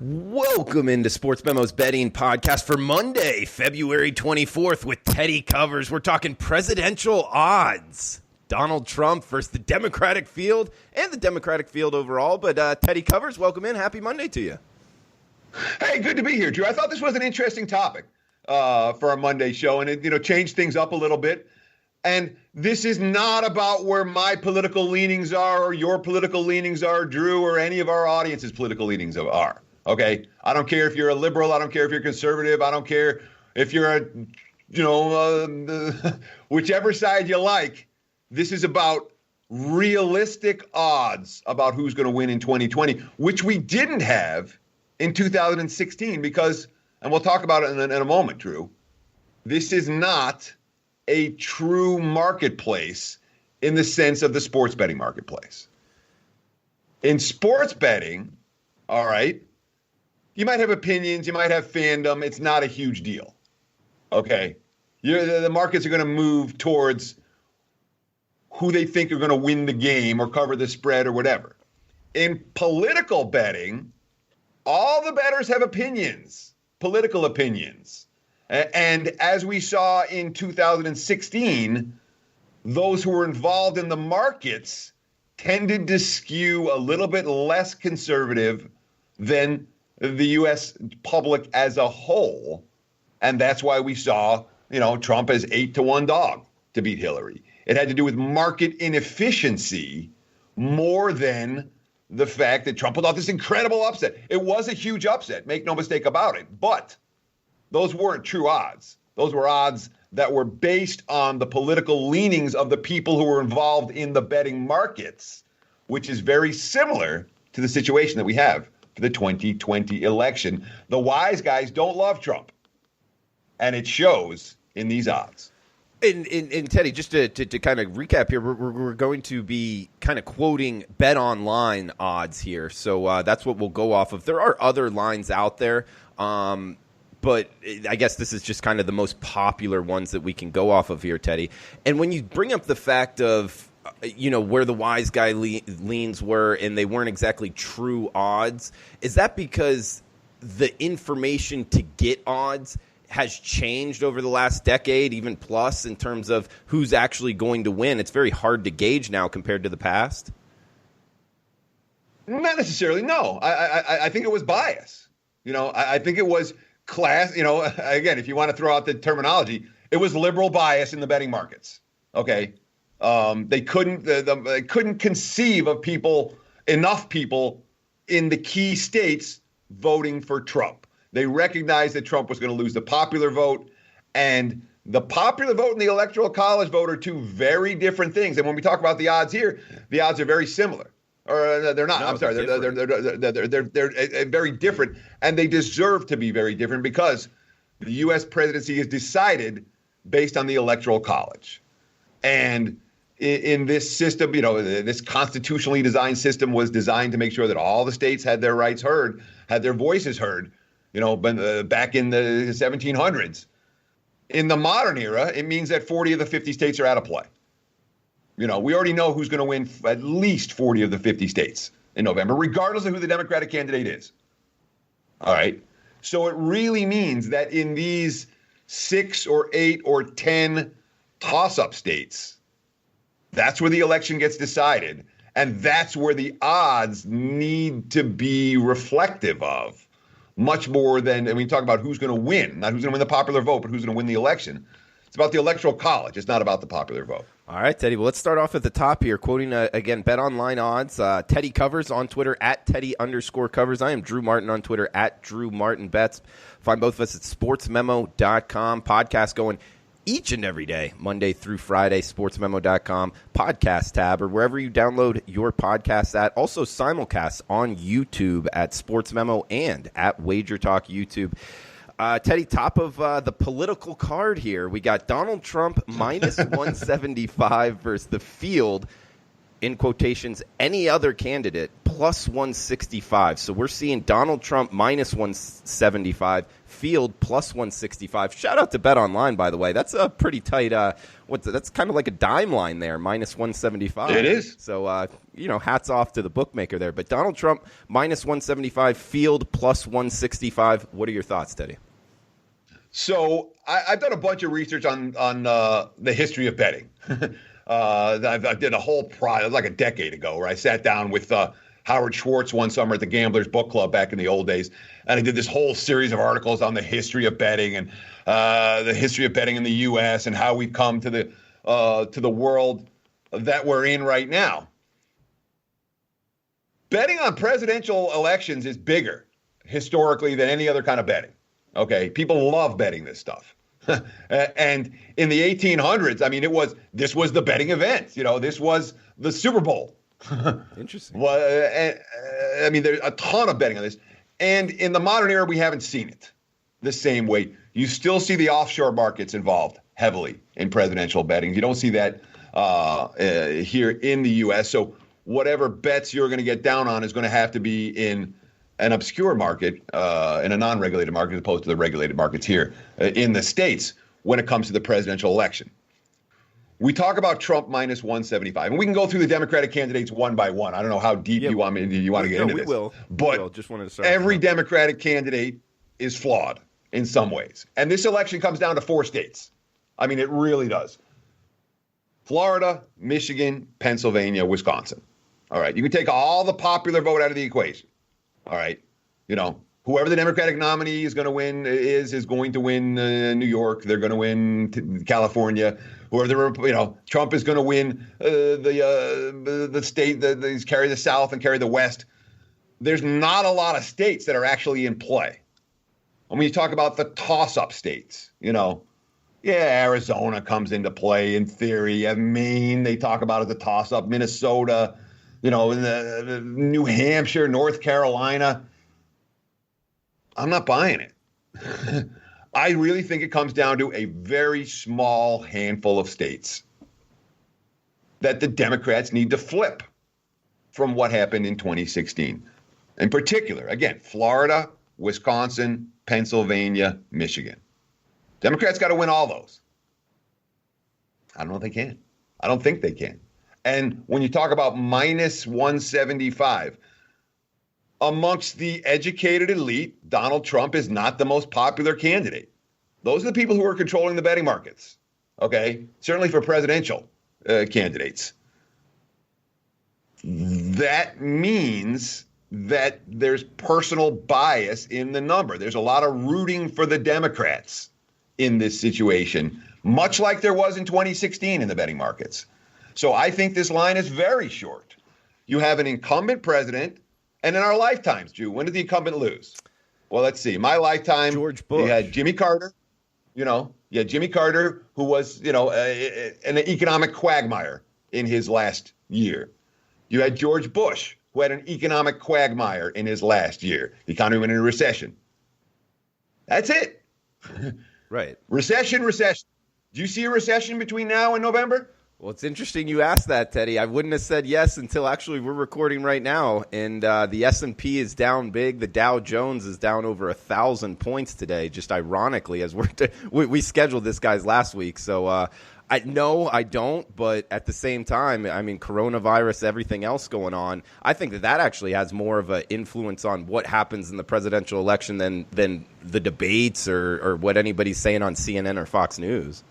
Welcome into Sports Memo's betting podcast for Monday, February 24th with Teddy Covers. We're talking presidential odds. Donald Trump versus the Democratic field and the Democratic field overall. But Teddy Covers, welcome in. Happy Monday to you. Hey, good to be here, Drew. I thought this was an interesting topic for our Monday show, and it changed things up a little bit. And this is not about where my political leanings are or your political leanings are, Drew, or any of our audience's political leanings are. Okay? I don't care if you're a liberal. I don't care if you're conservative. I don't care if you're whichever side you like. This is about realistic odds about who's going to win in 2020, which we didn't have in 2016 because, and we'll talk about it in a moment, Drew, this is not a true marketplace in the sense of the sports betting marketplace. In sports betting, all right, you might have opinions, you might have fandom. It's not a huge deal, okay? The markets are going to move towards who they think are going to win the game or cover the spread or whatever. In political betting, all the bettors have opinions, political opinions. And as we saw in 2016, those who were involved in the markets tended to skew a little bit less conservative than the U.S. public as a whole. And that's why we saw, Trump as 8-1 dog to beat Hillary. It had to do with market inefficiency more than the fact that Trump pulled off this incredible upset. It was a huge upset, make no mistake about it. But those weren't true odds. Those were odds that were based on the political leanings of the people who were involved in the betting markets, which is very similar to the situation that we have for the 2020 election. The wise guys don't love Trump, and it shows in these odds. And Teddy, just to kind of recap here, we're going to be kind of quoting Bet Online odds here. So that's what we'll go off of. There are other lines out there, but I guess this is just kind of the most popular ones that we can go off of here, Teddy. And when you bring up the fact of, where the wise guy leans were and they weren't exactly true odds, is that because the information to get odds has changed over the last decade, even plus, in terms of who's actually going to win? It's very hard to gauge now compared to the past. Not necessarily, no. I think it was bias. I think it was class. Again, if you want to throw out the terminology, it was liberal bias in the betting markets. Okay, they couldn't conceive of enough people in the key states voting for Trump. They recognized that Trump was going to lose the popular vote, and the popular vote and the electoral college vote are two very different things. And when we talk about the odds here, the odds are very similar. Or they're not. No, I'm sorry. They're very different, and they deserve to be very different because the U.S. presidency is decided based on the electoral college. And in this system, this constitutionally designed system was designed to make sure that all the states had their rights heard, had their voices heard. Back in the 1700s. In the modern era, it means that 40 of the 50 states are out of play. We already know who's going to win at least 40 of the 50 states in November, regardless of who the Democratic candidate is. All right. So it really means that in these 6 or 8 or 10 toss-up states, that's where the election gets decided. And that's where the odds need to be reflective of. Much more than, and we talk about who's going to win, not who's going to win the popular vote, but who's going to win the election. It's about the electoral college. It's not about the popular vote. All right, Teddy. Well, let's start off at the top here, quoting, again, Bet Online odds. Teddy Covers on Twitter, at Teddy_Covers. I am Drew Martin on Twitter, at DrewMartinBets. Find both of us at sportsmemo.com. Podcast going each and every day, Monday through Friday, sportsmemo.com, podcast tab, or wherever you download your podcasts at. Also simulcast on YouTube at Sports Memo and at Wager Talk YouTube. Teddy, top of the political card here, we got Donald Trump minus 175 versus the field, in quotations, any other candidate, plus 165. So we're seeing Donald Trump minus 175, Field plus 165. Shout out to Bet Online, by the way. That's a pretty tight. That's kind of like a dime line there, minus 175. It is. So hats off to the bookmaker there. But Donald Trump minus 175, Field plus 165. What are your thoughts, Teddy? So I've done a bunch of research on the history of betting. I did a whole like a decade ago where I sat down with Howard Schwartz one summer at the Gamblers Book Club back in the old days, and I did this whole series of articles on the history of betting and the history of betting in the U.S. and how we've come to the world that we're in right now. Betting on presidential elections is bigger historically than any other kind of betting. Okay, people love betting this stuff. And in the 1800s, I mean, this was the betting event. This was the Super Bowl. Interesting. Well, I mean, there's a ton of betting on this. And in the modern era, we haven't seen it the same way. You still see the offshore markets involved heavily in presidential betting. You don't see that here in the U.S. So whatever bets you're going to get down on is going to have to be in an obscure market, in a non-regulated market, as opposed to the regulated markets here in the States when it comes to the presidential election. We talk about Trump minus 175, and we can go through the Democratic candidates one by one. I don't know how deep you want to get into this. We will. But just wanted to start every Democratic candidate is flawed in some ways. And this election comes down to 4 states. I mean, it really does. Florida, Michigan, Pennsylvania, Wisconsin. All right. You can take all the popular vote out of the equation. All right. Whoever the Democratic nominee is going to win is going to win New York. They're going to win California. Whoever Trump is going to win the state that carry the South and carry the West. There's not a lot of states that are actually in play. When you talk about the toss-up states, Arizona comes into play in theory. Maine, they talk about as a toss-up. Minnesota, New Hampshire, North Carolina. I'm not buying it. I really think it comes down to a very small handful of states that the Democrats need to flip from what happened in 2016. In particular, again, Florida, Wisconsin, Pennsylvania, Michigan. Democrats got to win all those. I don't know if they can. I don't think they can. And when you talk about minus 175, amongst the educated elite, Donald Trump is not the most popular candidate. Those are the people who are controlling the betting markets, okay? Certainly for presidential candidates. That means that there's personal bias in the number. There's a lot of rooting for the Democrats in this situation, much like there was in 2016 in the betting markets. So I think this line is very short. You have an incumbent president, and in our lifetimes, Drew, when did the incumbent lose? Well, let's see. My lifetime, George Bush. You had Jimmy Carter, Jimmy Carter, who was, an economic quagmire in his last year. You had George Bush, who had an economic quagmire in his last year. The economy went into recession. That's it. Right. Recession. Do you see a recession between now and November? Well, it's interesting you asked that, Teddy. I wouldn't have said yes until actually we're recording right now, and the S&P is down big. The Dow Jones is down over 1,000 points today, just ironically, as we scheduled this guys last week. So no, I don't, but at the same time, I mean, coronavirus, everything else going on, I think that actually has more of an influence on what happens in the presidential election than the debates or what anybody's saying on CNN or Fox News.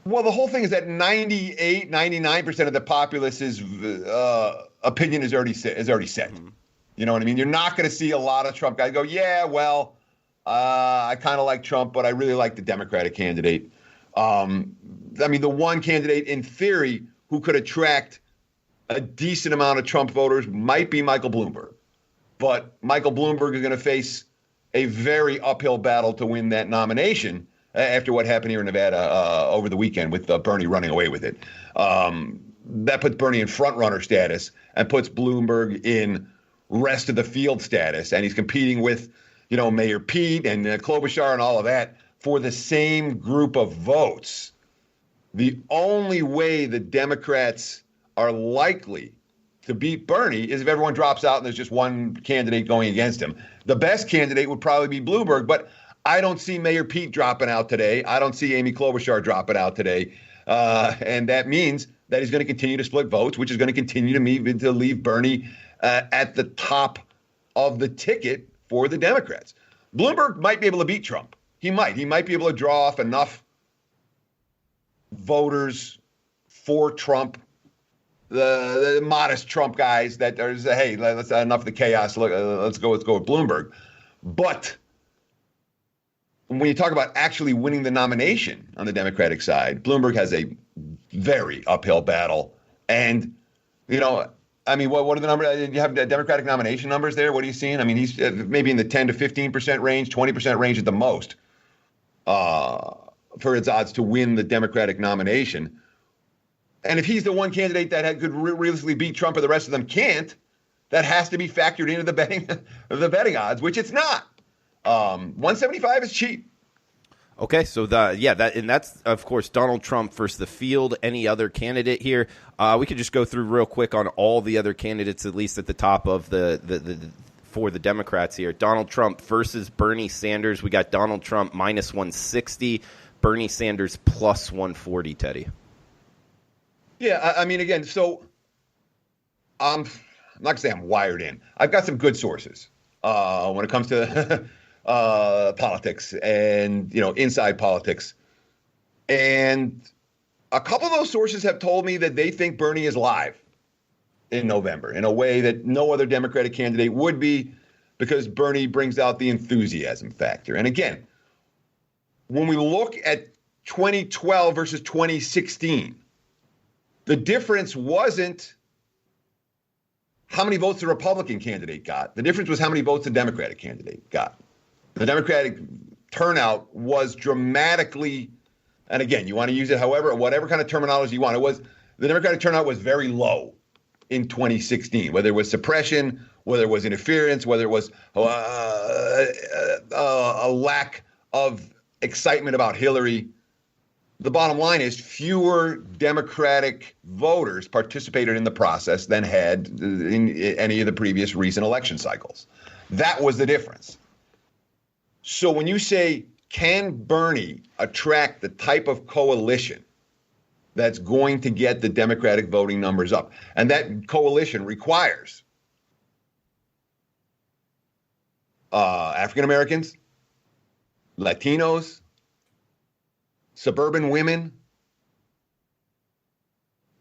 Well, the whole thing is that 98, 99% of the populace's opinion is already set. Mm-hmm. You know what I mean? You're not going to see a lot of Trump guys go, I kind of like Trump, but I really like the Democratic candidate. The one candidate in theory who could attract a decent amount of Trump voters might be Michael Bloomberg. But Michael Bloomberg is going to face a very uphill battle to win that nomination after what happened here in Nevada over the weekend with Bernie running away with it. That puts Bernie in front-runner status and puts Bloomberg in rest of the field status. And he's competing with, Mayor Pete and Klobuchar and all of that for the same group of votes. The only way the Democrats are likely to beat Bernie is if everyone drops out and there's just one candidate going against him. The best candidate would probably be Bloomberg, but I don't see Mayor Pete dropping out today. I don't see Amy Klobuchar dropping out today. And that means that he's going to continue to split votes, which is going to continue to leave Bernie at the top of the ticket for the Democrats. Bloomberg might be able to beat Trump. He might be able to draw off enough voters for Trump, the modest Trump guys that are, hey, let's enough of the chaos. Let's go with Bloomberg. But when you talk about actually winning the nomination on the Democratic side, Bloomberg has a very uphill battle. And, you know, I mean, what are the numbers? You have the Democratic nomination numbers there. What are you seeing? I mean, he's maybe in the 10 to 15% range, 20% range at the most for his odds to win the Democratic nomination. And if he's the one candidate that could realistically beat Trump and the rest of them can't, that has to be factored into the betting odds, which it's not. 175 is cheap. Okay, so that's of course Donald Trump versus the field. Any other candidate here? We could just go through real quick on all the other candidates, at least at the top of the for the Democrats here. Donald Trump versus Bernie Sanders. We got Donald Trump minus 160, Bernie Sanders plus 140. Teddy. Yeah, I mean, again, so I'm not gonna say I'm wired in. I've got some good sources when it comes to politics and, you know, inside politics. And a couple of those sources have told me that they think Bernie is live in November in a way that no other Democratic candidate would be, because Bernie brings out the enthusiasm factor. And again, when we look at 2012 versus 2016, the difference wasn't how many votes the Republican candidate got. The difference was how many votes the Democratic candidate got. The Democratic turnout was dramatically, and again, you want to use it whatever kind of terminology you want. The Democratic turnout was very low in 2016, whether it was suppression, whether it was interference, whether it was a lack of excitement about Hillary. The bottom line is fewer Democratic voters participated in the process than had in any of the previous recent election cycles. That was the difference. So when you say, can Bernie attract the type of coalition that's going to get the Democratic voting numbers up? And that coalition requires African Americans, Latinos, suburban women,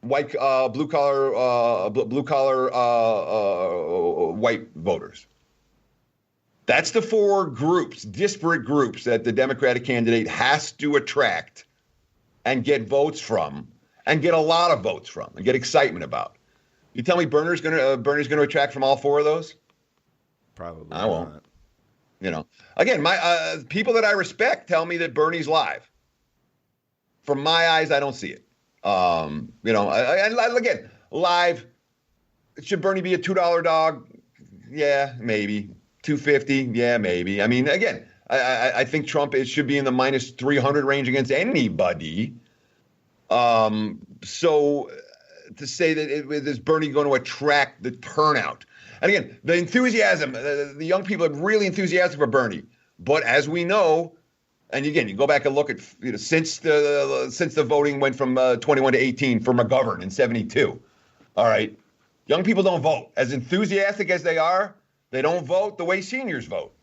white, blue collar white voters. That's the four groups, disparate groups, that the Democratic candidate has to attract and get votes from, and get a lot of votes from, and get excitement about. You tell me Bernie's going to attract from all four of those? Probably I won't. not. You know, again, my people that I respect tell me that Bernie's live. From my eyes, I don't see it. You know, again, live. Should Bernie be a $2 dog? Yeah, maybe. 250? Yeah, maybe. I mean, again, I think Trump should be in the minus 300 range against anybody. So to say that is Bernie going to attract the turnout? And again, the enthusiasm, the young people are really enthusiastic for Bernie. But as we know, and again, you go back and look at, you know, since the voting went from 21 to 18 for McGovern in 72. All right, young people don't vote. As enthusiastic as they are, they don't vote the way seniors vote.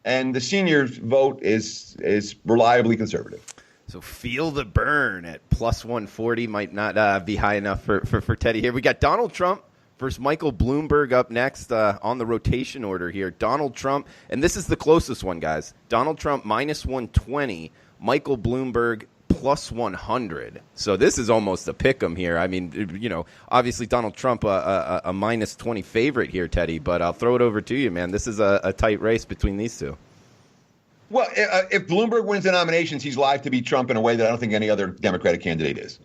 And the seniors vote is reliably conservative. So feel the burn at plus 140 might not be high enough for Teddy here. We got Donald Trump versus Michael Bloomberg up next on the rotation order here. Donald Trump, and this is the closest one, guys. Donald Trump minus 120, Michael Bloomberg plus 100. So this is almost a pick 'em here. I mean, you know, obviously Donald Trump a minus 20 favorite here, Teddy, but I'll throw it over to you, man. This is a tight race between these two. Well, if Bloomberg wins the nominations, he's live to beat Trump in a way that I don't think any other Democratic candidate is.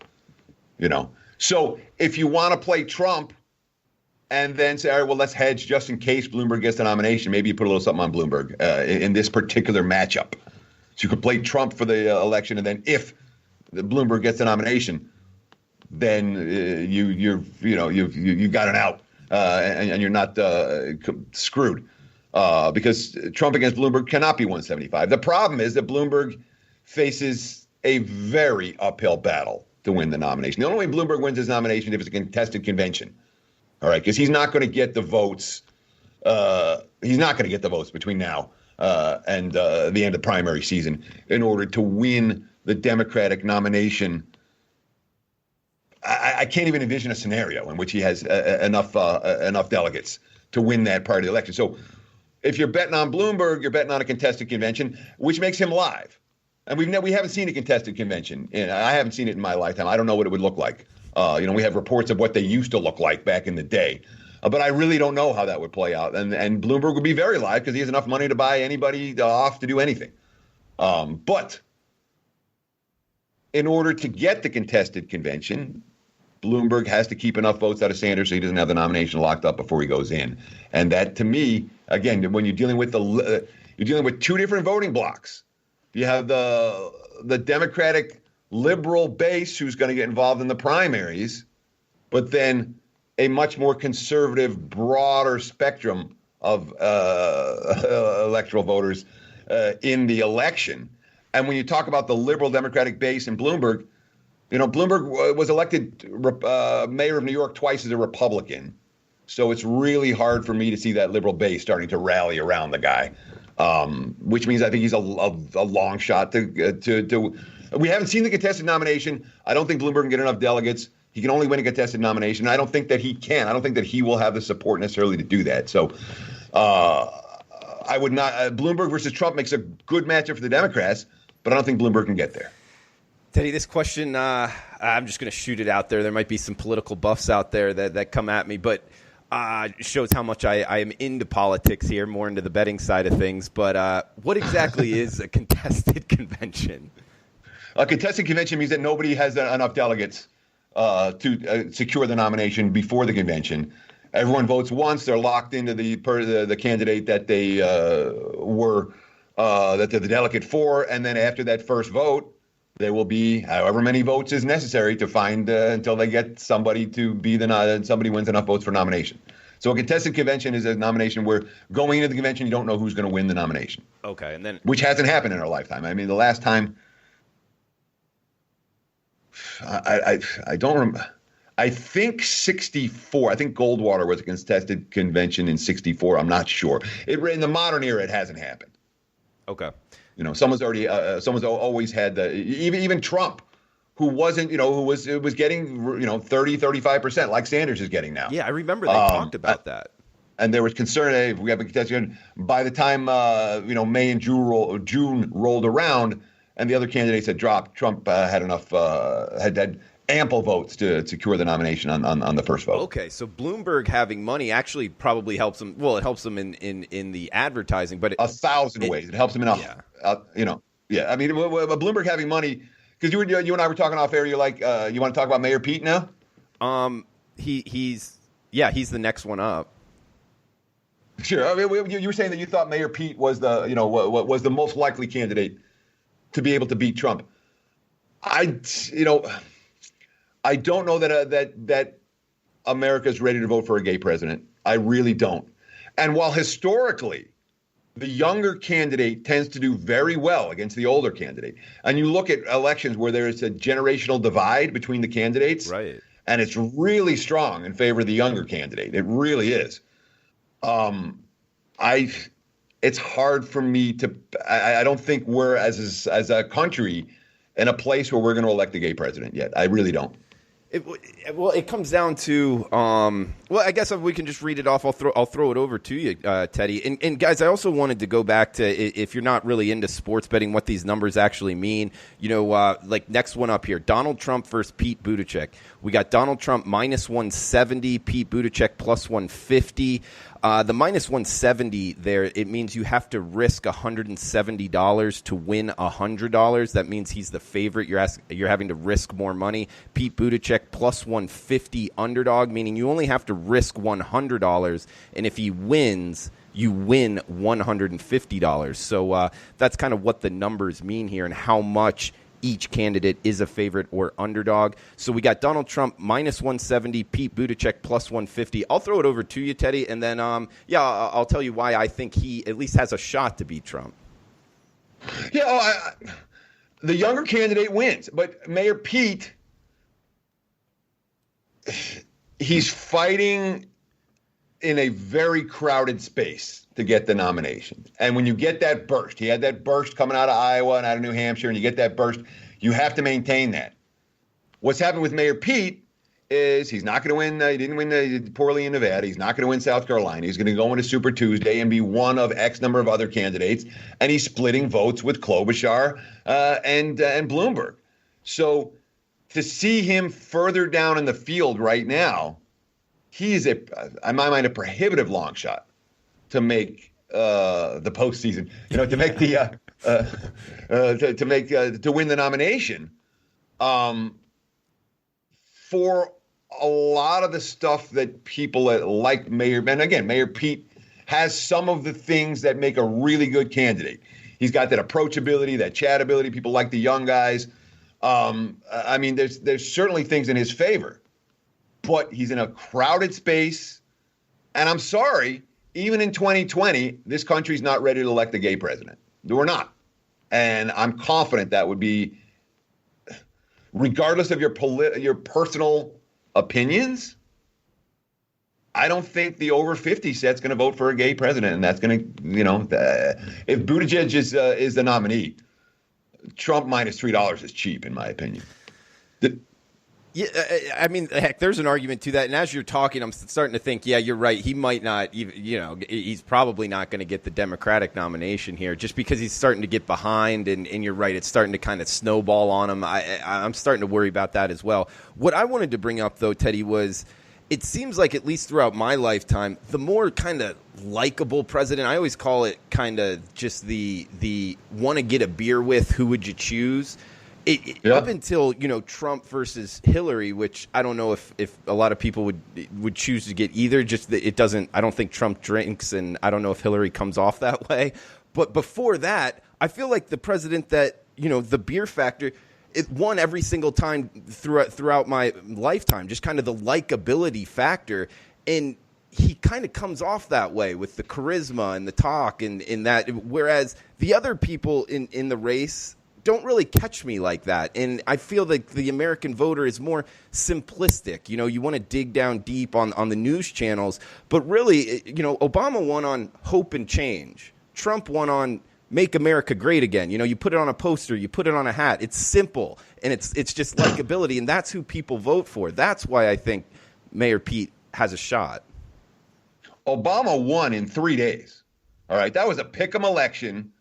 You know, so if you want to play Trump and then say, all right, well, let's hedge just in case Bloomberg gets the nomination, maybe you put a little something on Bloomberg in this particular matchup. So you could play Trump for the election, and then if the Bloomberg gets the nomination, then you got an out, and you're not screwed, because Trump against Bloomberg cannot be 175. The problem is that Bloomberg faces a very uphill battle to win the nomination. The only way Bloomberg wins his nomination is if it's a contested convention. All right, because he's not going to get the votes. He's not going to get the votes between now and the end of primary season in order to win the Democratic nomination. I can't even envision a scenario in which he has enough delegates to win that part of the election. So if you're betting on Bloomberg, you're betting on a contested convention, which makes him live. And we haven't seen a contested convention. I haven't seen it in my lifetime. I don't know what it would look like. We have reports of what they used to look like back in the day. But I really don't know how that would play out. And Bloomberg would be very live because he has enough money to buy anybody off to do anything. But in order to get the contested convention, Bloomberg has to keep enough votes out of Sanders so he doesn't have the nomination locked up before he goes in. And that, to me, again, when you're dealing with you're dealing with two different voting blocks. You have the Democratic liberal base who's going to get involved in the primaries, but then a much more conservative, broader spectrum of electoral voters in the election. And when you talk about the liberal Democratic base in Bloomberg, Bloomberg was elected mayor of New York twice as a Republican. So it's really hard for me to see that liberal base starting to rally around the guy, which means I think he's a long shot to. We haven't seen the contested nomination. I don't think Bloomberg can get enough delegates. He can only win a contested nomination. I don't think that he can. I don't think that he will have the support necessarily to do that. So I would not. Bloomberg versus Trump makes a good matchup for the Democrats, but I don't think Bloomberg can get there. Teddy, this question, I'm just going to shoot it out there. There might be some political buffs out there that come at me, but shows how much I am into politics here, more into the betting side of things. But what exactly is a contested convention? A contested convention means that nobody has enough delegates to secure the nomination before the convention. Everyone votes once; they're locked into the candidate that they were that they're the delegate for, and then after that first vote, there will be however many votes is necessary to find until they get somebody to be somebody wins enough votes for nomination. So a contested convention is a nomination where going into the convention you don't know who's going to win the nomination. Okay, and then which hasn't happened in our lifetime. I mean, the last time. I don't remember. I think 1964. I think Goldwater was a contested convention in 1964. I'm not sure. In the modern era, it hasn't happened. Okay. Someone's always had even Trump, who wasn't, who was getting, 30-35% like Sanders is getting now. Yeah, I remember they talked about that. And there was concern, hey, if we have a contested. By the time May and June rolled around, and the other candidates had dropped, Trump had enough, had ample votes to secure the nomination on the first vote. Okay, so Bloomberg having money actually probably helps him. Well, it helps him in the advertising, but 1,000 ways. It helps him enough. Yeah. Yeah. I mean, Bloomberg having money, because you and I were talking off air. You're like, you want to talk about Mayor Pete now? He's the next one up. Sure. I mean, you were saying that you thought Mayor Pete was was the most likely candidate to be able to beat Trump. I don't know that America's ready to vote for a gay president. I really don't. And while historically the younger candidate tends to do very well against the older candidate, and you look at elections where there is a generational divide between the candidates, right, and it's really strong in favor of the younger candidate. It really is. It's hard for me to. I don't think we're as a country in a place where we're going to elect a gay president yet. I really don't. It comes down to I guess we can just read it off. I'll throw it over to you, Teddy. And guys, I also wanted to go back to, if you're not really into sports betting, what these numbers actually mean. Like next one up here, Donald Trump versus Pete Buttigieg. We got Donald Trump minus 170, Pete Buttigieg plus 150. The minus 170 there, it means you have to risk $170 to win $100. That means he's the favorite. You're having to risk more money. Pete Buttigieg plus 150 underdog, meaning you only have to risk $100, and if he wins, you win $150. So that's kind of what the numbers mean here and how much each candidate is a favorite or underdog. So we got Donald Trump minus 170, Pete Buttigieg plus 150. I'll throw it over to you, Teddy, and then I'll tell you why I think he at least has a shot to beat Trump. Yeah, the younger candidate wins, but Mayor Pete, he's fighting in a very crowded space to get the nomination. And when you get that burst, he had that burst coming out of Iowa and out of New Hampshire, and you get that burst, you have to maintain that. What's happened with Mayor Pete is he's not going to win. He didn't win poorly in Nevada. He's not going to win South Carolina. He's going to go into Super Tuesday and be one of X number of other candidates. And he's splitting votes with Klobuchar and Bloomberg. So to see him further down in the field right now, he's in my mind, a prohibitive long shot to make the postseason. To make the to win the nomination. For a lot of the stuff that people like Mayor, and again, Mayor Pete has some of the things that make a really good candidate. He's got that approachability, that chatability. People like the young guys. There's certainly things in his favor, but he's in a crowded space. And I'm sorry, even in 2020, this country's not ready to elect a gay president. We're not. And I'm confident that would be, regardless of your personal opinions, I don't think the over 50 set's going to vote for a gay president. And that's going to, if Buttigieg is the nominee, Trump minus $3 is cheap, in my opinion. Yeah, heck, there's an argument to that. And as you're talking, I'm starting to think, yeah, you're right. He might not even, he's probably not going to get the Democratic nomination here just because he's starting to get behind. And you're right, it's starting to kind of snowball on him. I'm starting to worry about that as well. What I wanted to bring up, though, Teddy, was it seems like, at least throughout my lifetime, the more kind of likable president, I always call it kind of just the want to get a beer with, who would you choose? Up until, Trump versus Hillary, which I don't know if a lot of people would choose to get either. Just that it doesn't. I don't think Trump drinks, and I don't know if Hillary comes off that way. But before that, I feel like the president that the beer factor, it won every single time throughout my lifetime. Just kind of the likability factor, and he kind of comes off that way with the charisma and the talk and that. Whereas the other people in the race don't really catch me like that. And I feel like the American voter is more simplistic. You want to dig down deep on the news channels. But really, Obama won on hope and change. Trump won on make America great again. You put it on a poster, you put it on a hat. It's simple, and it's just likability, and that's who people vote for. That's why I think Mayor Pete has a shot. Obama won in 3 days. All right, that was a pick 'em election.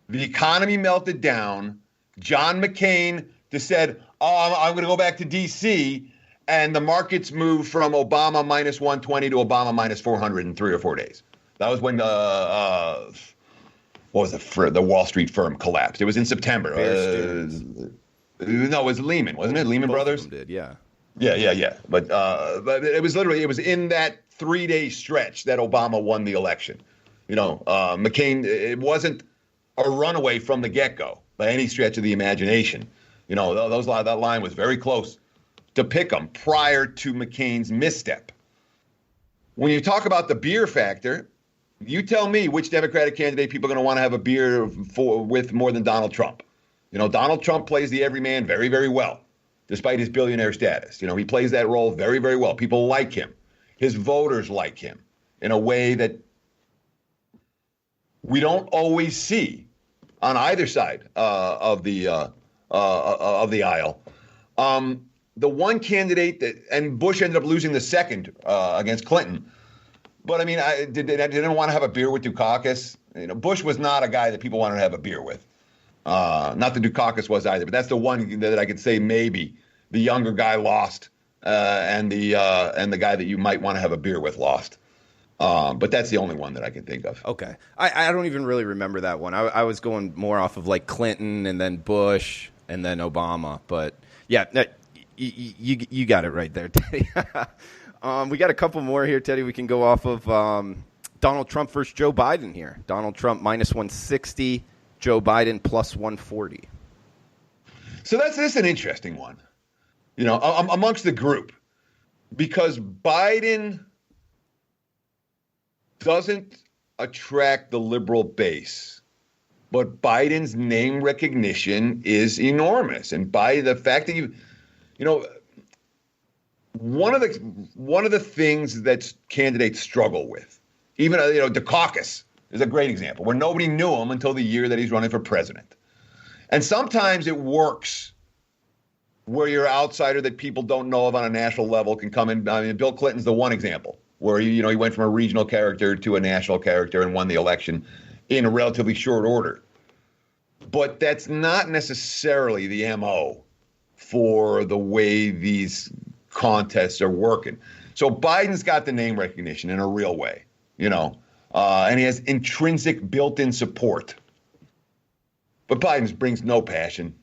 The economy melted down. John McCain just said, I'm going to go back to D.C., and the markets moved from Obama minus 120 to Obama minus 400 in 3 or 4 days. That was when the Wall Street firm collapsed. It was in September. No, it was Lehman, wasn't it? Lehman Brothers? Both of them did, yeah. Yeah. But it was in that 3-day stretch that Obama won the election. McCain, it wasn't a runaway from the get-go by any stretch of the imagination. That line was very close to pick 'em prior to McCain's misstep. When you talk about the beer factor, you tell me which Democratic candidate people are going to want to have a beer with more than Donald Trump. Donald Trump plays the everyman very, very well, despite his billionaire status. He plays that role very, very well. People like him. His voters like him in a way that we don't always see on either side of the aisle. The one candidate and Bush ended up losing the second against Clinton. But I didn't want to have a beer with Dukakis. Bush was not a guy that people wanted to have a beer with. Not that Dukakis was either, but that's the one that I could say maybe the younger guy lost, and the guy that you might want to have a beer with lost. But that's the only one that I can think of. Okay. I don't even really remember that one. I was going more off of like Clinton and then Bush and then Obama. But yeah, you got it right there, Teddy. We got a couple more here, Teddy. We can go off of Donald Trump versus Joe Biden here. Donald Trump minus 160, Joe Biden plus 140. So that's an interesting one, amongst the group, because Biden doesn't attract the liberal base, but Biden's name recognition is enormous. And by the fact that one of the things that candidates struggle with, even the caucus is a great example where nobody knew him until the year that he's running for president. And sometimes it works where your outsider that people don't know of on a national level can come in. I mean, Bill Clinton's the one example where he went from a regional character to a national character and won the election in a relatively short order. But that's not necessarily the MO for the way these contests are working. So Biden's got the name recognition in a real way, and he has intrinsic built-in support. But Biden brings no passion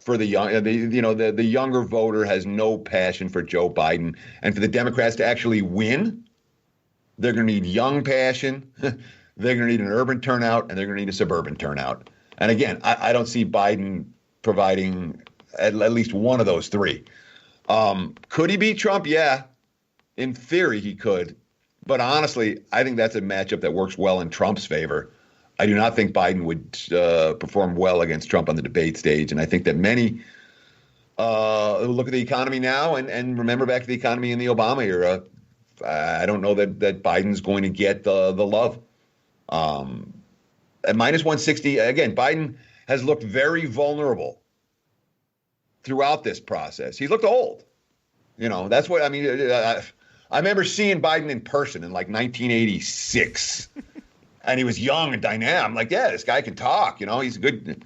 for the young. The younger voter has no passion for Joe Biden, and for the Democrats to actually win, they're going to need young passion. They're going to need an urban turnout, and they're going to need a suburban turnout. And again, I don't see Biden providing at least one of those three. Could he beat Trump? Yeah, in theory he could. But honestly, I think that's a matchup that works well in Trump's favor. I do not think Biden would perform well against Trump on the debate stage. And I think that many look at the economy now and remember back to the economy in the Obama era. I don't know that Biden's going to get the love. At minus 160, again, Biden has looked very vulnerable throughout this process. He's looked old. That's what I mean. I remember seeing Biden in person in like 1986. And he was young and dynamic. I'm like, yeah, this guy can talk. He's good.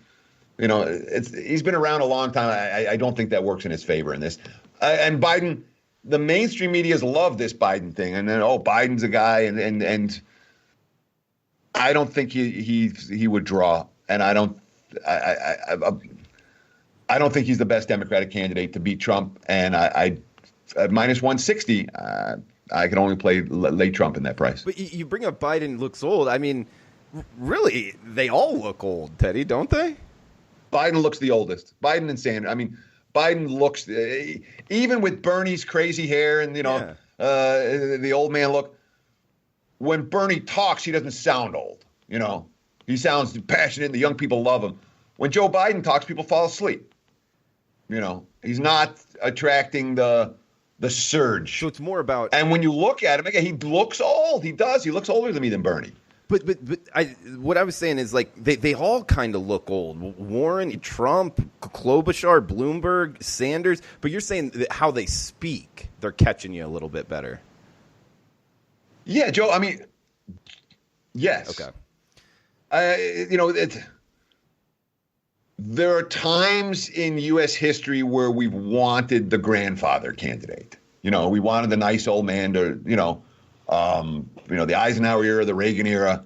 He's been around a long time. I don't think that works in his favor in this. And Biden, the mainstream media's love this Biden thing. And then, Biden's a guy. And I don't think he would draw. And I don't think he's the best Democratic candidate to beat Trump. And I at minus 160, I can only play late Trump in that price. But you bring up Biden looks old. I mean, really, they all look old, Teddy, don't they? Biden looks the oldest. Biden and Sanders. I mean, Biden looks, even with Bernie's crazy hair and, the old man look, when Bernie talks, he doesn't sound old. He sounds passionate and the young people love him. When Joe Biden talks, people fall asleep. He's not attracting the surge. So it's more about. And when you look at him, again, he looks old. He does. He looks older than me than Bernie. But what I was saying is like they all kind of look old. Warren, Trump, Klobuchar, Bloomberg, Sanders. But you're saying that how they speak, they're catching you a little bit better. Yeah, Joe. I mean, yes. Okay. There are times in U.S. history where we've wanted the grandfather candidate. We wanted the nice old man to, the Eisenhower era, the Reagan era.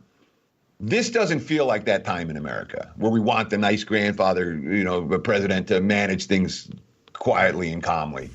This doesn't feel like that time in America where we want the nice grandfather, president to manage things quietly and calmly.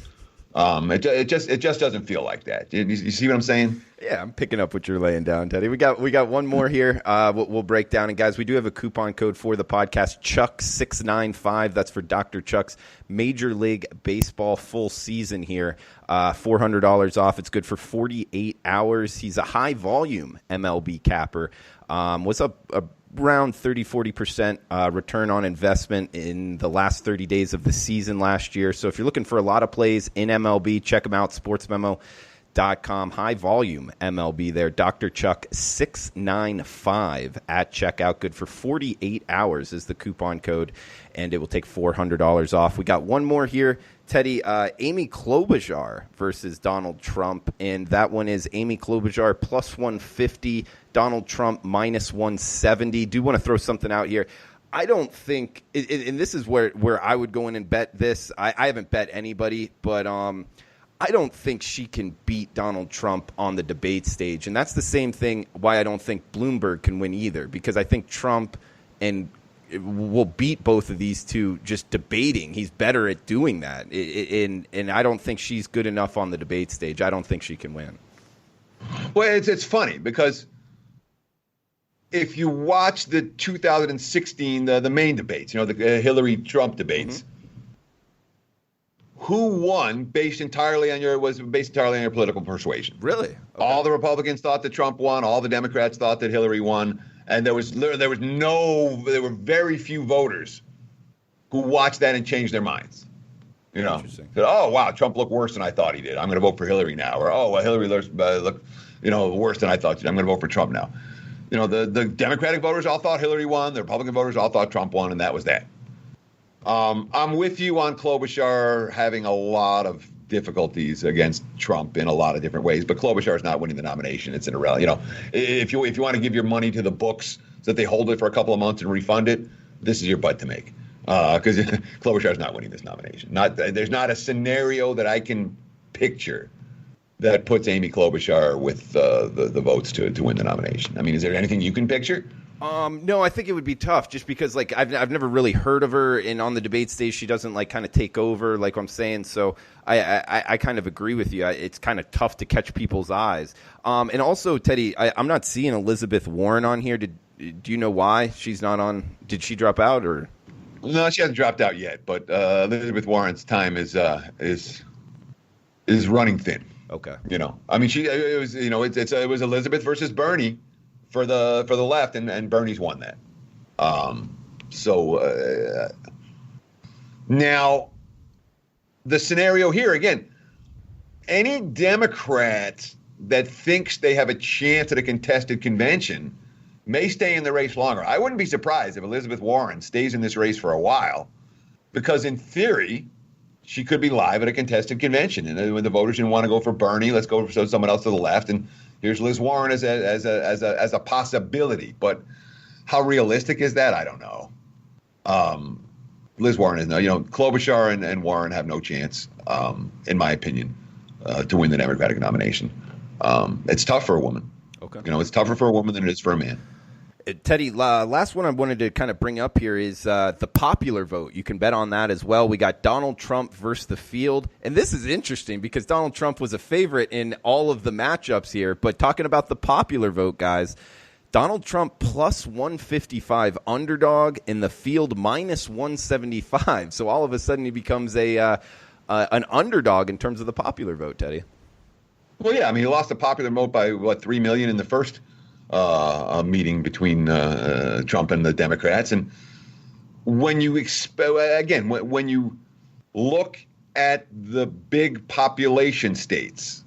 It just doesn't feel like that. You see what I'm saying? Yeah, I'm picking up what you're laying down, Teddy. We got one more here. We'll break down. And guys, we do have a coupon code for the podcast, Chuck695. That's for Dr. Chuck's Major League Baseball full season here. $400 off. It's good for 48 hours. He's a high volume MLB capper. Was up around 30-40% return on investment in the last 30 days of the season last year. So if you're looking for a lot of plays in MLB, check them out, sportsmemo.com. High volume MLB there. Dr. Chuck 695 at checkout. Good for 48 hours is the coupon code, and it will take $400 off. We got one more here, Teddy. Amy Klobuchar versus Donald Trump, and that one is Amy Klobuchar plus 150, Donald Trump minus 170. Do want to throw something out here. I don't think, and this is where I would go in and bet this. I haven't bet anybody, but I don't think she can beat Donald Trump on the debate stage. And that's the same thing why I don't think Bloomberg can win either, because I think Trump will beat both of these two just debating. He's better at doing that. And I don't think she's good enough on the debate stage. I don't think she can win. Well, it's funny because if you watch the 2016, the main debates, the Hillary-Trump debates, who won based entirely on your political persuasion. Really? Okay. All the Republicans thought that Trump won. All the Democrats thought that Hillary won. And there were very few voters who watched that and changed their minds. You know, said, oh, wow, Trump looked worse than I thought he did. I'm going to vote for Hillary now. Or, oh, well, Hillary looked worse than I thought. I'm going to vote for Trump now. You know, the Democratic voters all thought Hillary won. The Republican voters all thought Trump won, and that was that. I'm with you on Klobuchar having a lot of difficulties against Trump in a lot of different ways, but Klobuchar is not winning the nomination. It's irrelevant. You know, if you want to give your money to the books so that they hold it for a couple of months and refund it, this is your butt to make. Because Klobuchar is not winning this nomination. There's not a scenario that I can picture that puts Amy Klobuchar with the votes to win the nomination. I mean, is there anything you can picture? No, I think it would be tough just because, like, I've never really heard of her, and on the debate stage, she doesn't, like, kind of take over, like I'm saying. So I kind of agree with you. It's kind of tough to catch people's eyes. And also, Teddy, I'm not seeing Elizabeth Warren on here. Do you know why she's not on? Did she drop out or? No, she hasn't dropped out yet, but Elizabeth Warren's time is running thin. Okay. You know, I mean, it was Elizabeth versus Bernie for the left, and Bernie's won that. Now the scenario here again, any Democrat that thinks they have a chance at a contested convention may stay in the race longer. I wouldn't be surprised if Elizabeth Warren stays in this race for a while, because in theory, she could be live at a contested convention. And when the voters didn't want to go for Bernie, let's go for someone else to the left. And here's Liz Warren as a possibility. But how realistic is that? I don't know. Liz Warren is no. You know, Klobuchar and Warren have no chance, in my opinion, to win the Democratic nomination. It's tough for a woman. Okay. You know, it's tougher for a woman than it is for a man. Teddy, last one I wanted to kind of bring up here is the popular vote. You can bet on that as well. We got Donald Trump versus the field. And this is interesting because Donald Trump was a favorite in all of the matchups here. But talking about the popular vote, guys, Donald Trump plus 155 underdog and the field minus 175. So all of a sudden he becomes an underdog in terms of the popular vote, Teddy. Well, yeah. I mean, he lost the popular vote by, 3 million in the first a meeting between Trump and the Democrats. And when you when you look at the big population states,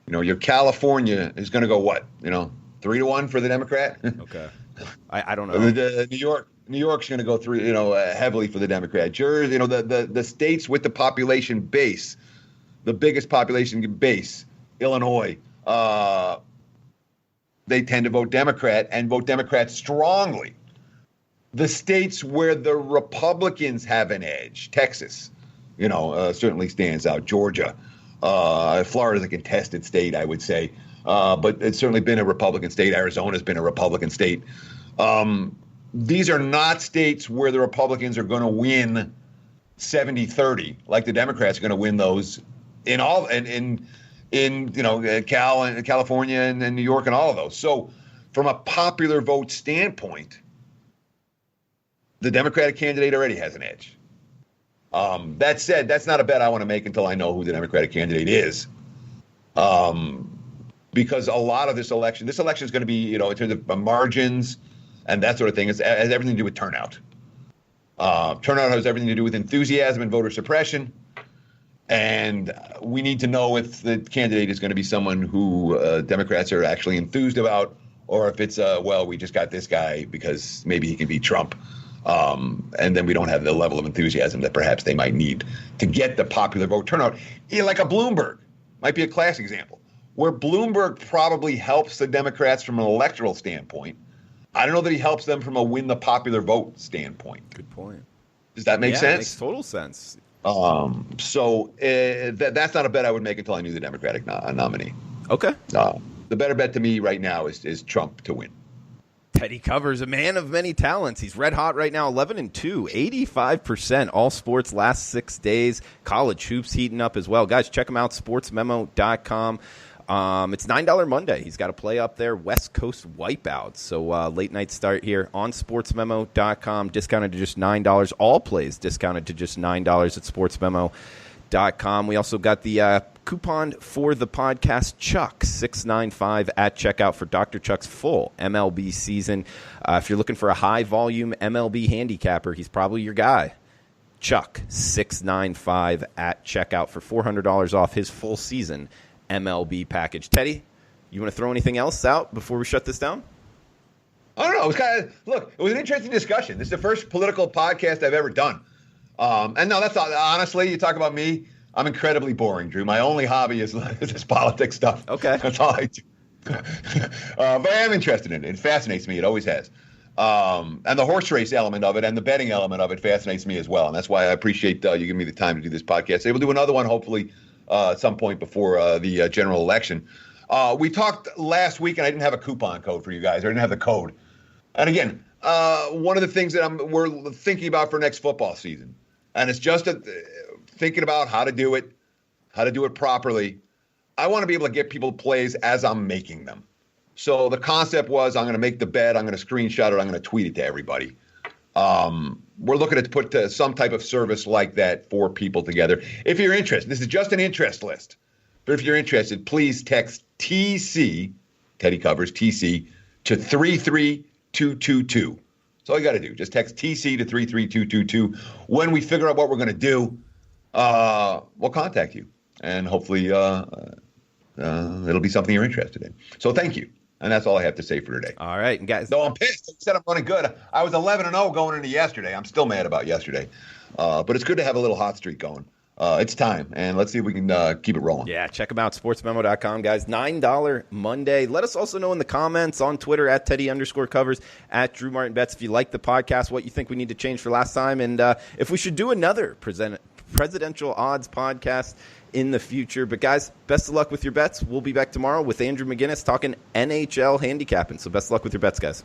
you know, your California is going to go what? 3-1 for the Democrat. Okay. I don't know. New York's going to go heavily for the Democrat. Jersey, the states with the population base, the biggest population base, Illinois, they tend to vote Democrat and vote Democrat strongly. The states where the Republicans have an edge, Texas, certainly stands out. Georgia, Florida's a contested state, I would say, but it's certainly been a Republican state. Arizona's been a Republican state. These are not states where the Republicans are going to win 70-30, like the Democrats are going to win those in California and New York and all of those. So from a popular vote standpoint, the Democratic candidate already has an edge. That said, that's not a bet I want to make until I know who the Democratic candidate is. Because a lot of this election is going to be, in terms of margins and that sort of thing, it has everything to do with turnout. Turnout has everything to do with enthusiasm and voter suppression. And we need to know if the candidate is going to be someone who Democrats are actually enthused about, or if it's, we just got this guy because maybe he can beat Trump. And then we don't have the level of enthusiasm that perhaps they might need to get the popular vote turnout. Like a Bloomberg might be a classic example, where Bloomberg probably helps the Democrats from an electoral standpoint. I don't know that he helps them from a win the popular vote standpoint. Good point. Does that make sense? It makes total sense. That's not a bet I would make until I knew the Democratic nominee. Okay. The better bet to me right now is Trump to win. Teddy Covers, a man of many talents. He's red hot right now, 11-2, 85% all sports last 6 days. College hoops heating up as well. Guys, check him out, sportsmemo.com. It's $9 Monday. He's got a play up there, West Coast Wipeout. So late night start here on sportsmemo.com, discounted to just $9. All plays discounted to just $9 at sportsmemo.com. DruMartinBets.com. We also got the coupon for the podcast, Chuck, 695 at checkout for Dr. Chuck's full MLB season. If you're looking for a high-volume MLB handicapper, he's probably your guy. Chuck, 695 at checkout for $400 off his full season MLB package. Teddy, you want to throw anything else out before we shut this down? I don't know. It was kind of, look, it was an interesting discussion. This is the first political podcast I've ever done. And no, that's not, honestly, you talk about me, I'm incredibly boring, Drew. My only hobby is this politics stuff. Okay. That's all I do. But I am interested in it. It fascinates me. It always has. And the horse race element of it and the betting element of it fascinates me as well. And that's why I appreciate you giving me the time to do this podcast. We'll do another one, hopefully, at some point before the general election. We talked last week, and I didn't have a coupon code for you guys. I didn't have the code. And again, one of the things that we're thinking about for next football season, and it's just thinking about how to do it properly. I want to be able to get people plays as I'm making them. So the concept was I'm going to make the bet, I'm going to screenshot it, I'm going to tweet it to everybody. We're looking to put some type of service like that for people together. If you're interested, this is just an interest list. But if you're interested, please text TC, Teddy Covers, TC, to 33222. That's all you got to do. Just text TC to 33222. When we figure out what we're going to do, we'll contact you. And hopefully it'll be something you're interested in. So thank you. And that's all I have to say for today. All right, and guys. Though I'm pissed. You said I'm running good. I was 11-0 going into yesterday. I'm still mad about yesterday. But it's good to have a little hot streak going. It's time, and let's see if we can keep it rolling. Yeah, check them out, sportsmemo.com, guys. $9 Monday. Let us also know in the comments on Twitter, at Teddy_covers, at Drew Martin Bets, if you like the podcast, what you think we need to change for last time, and if we should do another presidential odds podcast in the future. But, guys, best of luck with your bets. We'll be back tomorrow with Andrew McGinnis talking NHL handicapping. So best of luck with your bets, guys.